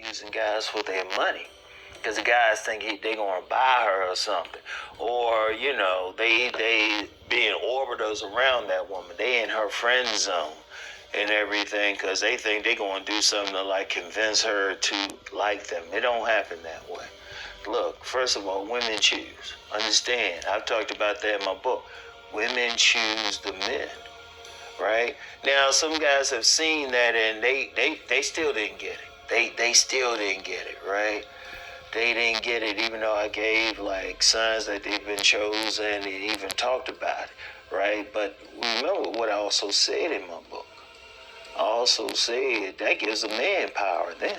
using guys for their money. Because the guys think they going to buy her or something. Or, they being orbiters around that woman. They in her friend zone and everything because they think they going to do something to, like, convince her to like them. It don't happen that way. Look, first of all, women choose. Understand, I've talked about that in my book. Women choose the men, right? Now, some guys have seen that and they still didn't get it. They still didn't get it, right? They didn't get it even though I gave, like, signs that they've been chosen and even talked about it, right? But remember what I also said in my book. I also said that gives the man power then.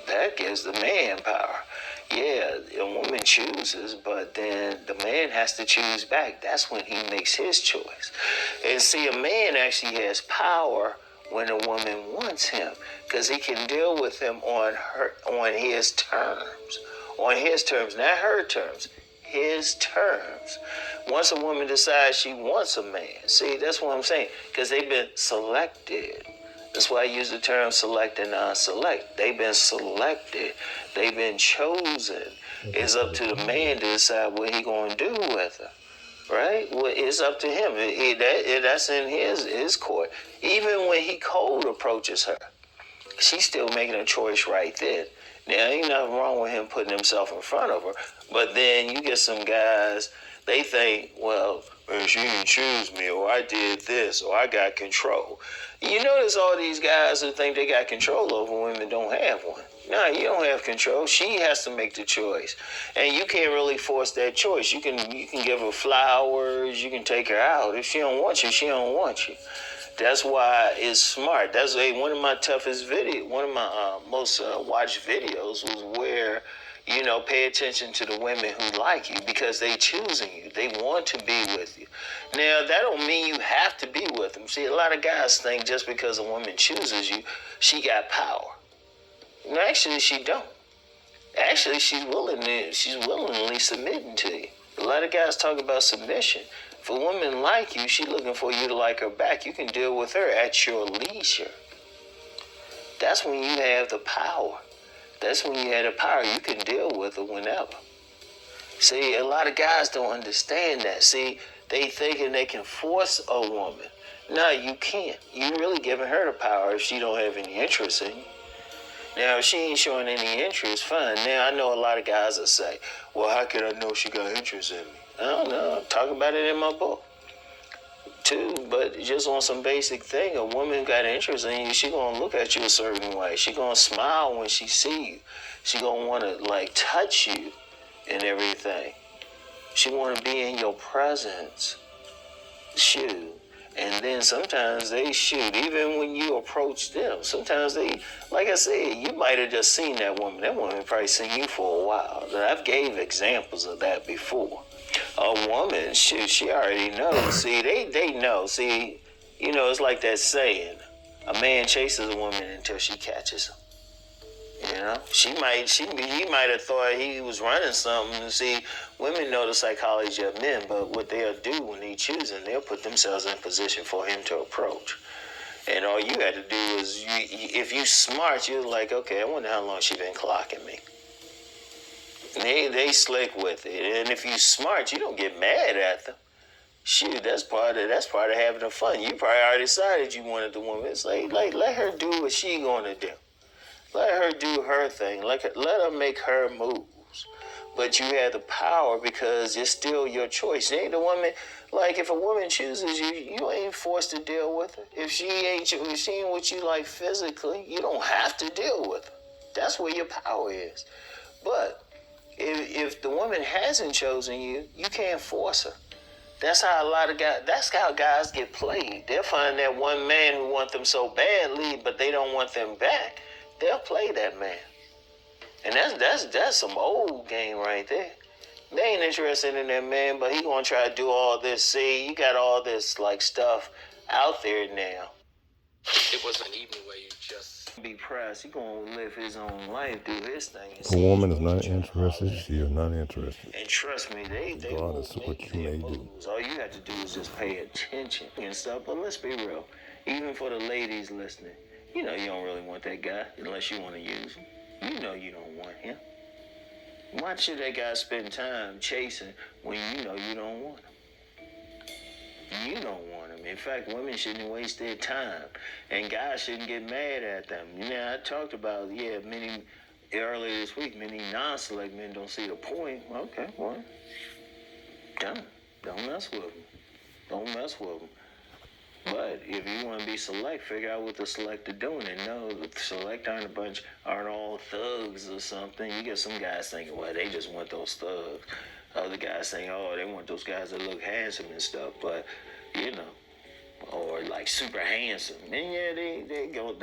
That gives the man power. Yeah, a woman chooses, but then the man has to choose back. That's when he makes his choice. And see, a man actually has power when a woman wants him, because he can deal with him on his terms. On his terms, not her terms. His terms. Once a woman decides she wants a man, see, that's what I'm saying, because they've been selected. That's why I use the term select and non-select. They've been selected. They've been chosen. It's up to the man to decide what he going to do with her. Right? Well, it's up to him. That's in his court. Even when he cold approaches her, she's still making a choice right then. Now, ain't nothing wrong with him putting himself in front of her. But then you get some guys, they think, well, she didn't choose me, or I did this, or I got control. You notice all these guys who think they got control over women don't have one. No, you don't have control. She has to make the choice. And you can't really force that choice. You can give her flowers, you can take her out. If she don't want you, she don't want you. That's why it's smart. That's one of my toughest videos, one of my most watched videos was where, pay attention to the women who like you because they choosing you. They want to be with you. Now, that don't mean you have to be with them. See, a lot of guys think just because a woman chooses you, she got power. No, actually, she don't. Actually, she's willingly submitting to you. A lot of guys talk about submission. If a woman like you, she's looking for you to like her back. You can deal with her at your leisure. That's when you have the power. That's when you have the power. You can deal with her whenever. See, a lot of guys don't understand that. See, they thinking they can force a woman. No, you can't. You really giving her the power if she don't have any interest in you. Now, if she ain't showing any interest, fine. Now, I know a lot of guys will say, well, how can I know she got interest in me? I don't know. Talk about it in my book, too. But just on some basic thing, a woman got interest in you, she going to look at you a certain way. She going to smile when she see you. She going to want to, like, touch you and everything. She want to be in your presence. Shoot. And then sometimes they shoot, even when you approach them. Sometimes they, like I said, you might have just seen that woman. That woman probably seen you for a while. I've gave examples of that before. A woman, shoot, she already knows. See, they know. See, it's like that saying, a man chases a woman until she catches him. He might have thought he was running something. See, women know the psychology of men, but what they'll do when they choosing, they'll put themselves in position for him to approach. And all you got to do is, if you smart, you're like, okay, I wonder how long she been clocking me. They slick with it, and if you smart, you don't get mad at them. Shoot, that's part of having the fun. You probably already decided you wanted the woman. It's like let her do what she gonna do. Let her do her thing. Let her make her moves. But you have the power because it's still your choice. It ain't the woman. Like, if a woman chooses you, you ain't forced to deal with her. If she ain't what you like physically, you don't have to deal with her. That's where your power is. But if the woman hasn't chosen you, you can't force her. That's how that's how guys get played. They'll find that one man who wants them so badly, but they don't want them back. They'll play that man. And that's some old game right there. They ain't interested in that man, but he gonna try to do all this. See, you got all this like stuff out there now. It was an evening where you just be pressed. He gonna live his own life, do his thing. If a woman is not interested, she is not interested. And trust me, they regardless of what you may do. All you have to do is just pay attention and stuff. But let's be real. Even for the ladies listening, you don't really want that guy unless you want to use him. You know you don't want him. Why should that guy spend time chasing when you know you don't want him? You don't want him. In fact, women shouldn't waste their time, and guys shouldn't get mad at them. You know, I talked about many earlier this week. Many non-select men don't see the point. Okay, well, don't mess with them. Don't mess with them. But if you want to be select, figure out what the select are doing, and know the select aren't all thugs or something. You get some guys thinking, well, they just want those thugs. Other guys saying, oh, they want those guys that look handsome and stuff. But or like super handsome. And yeah, they go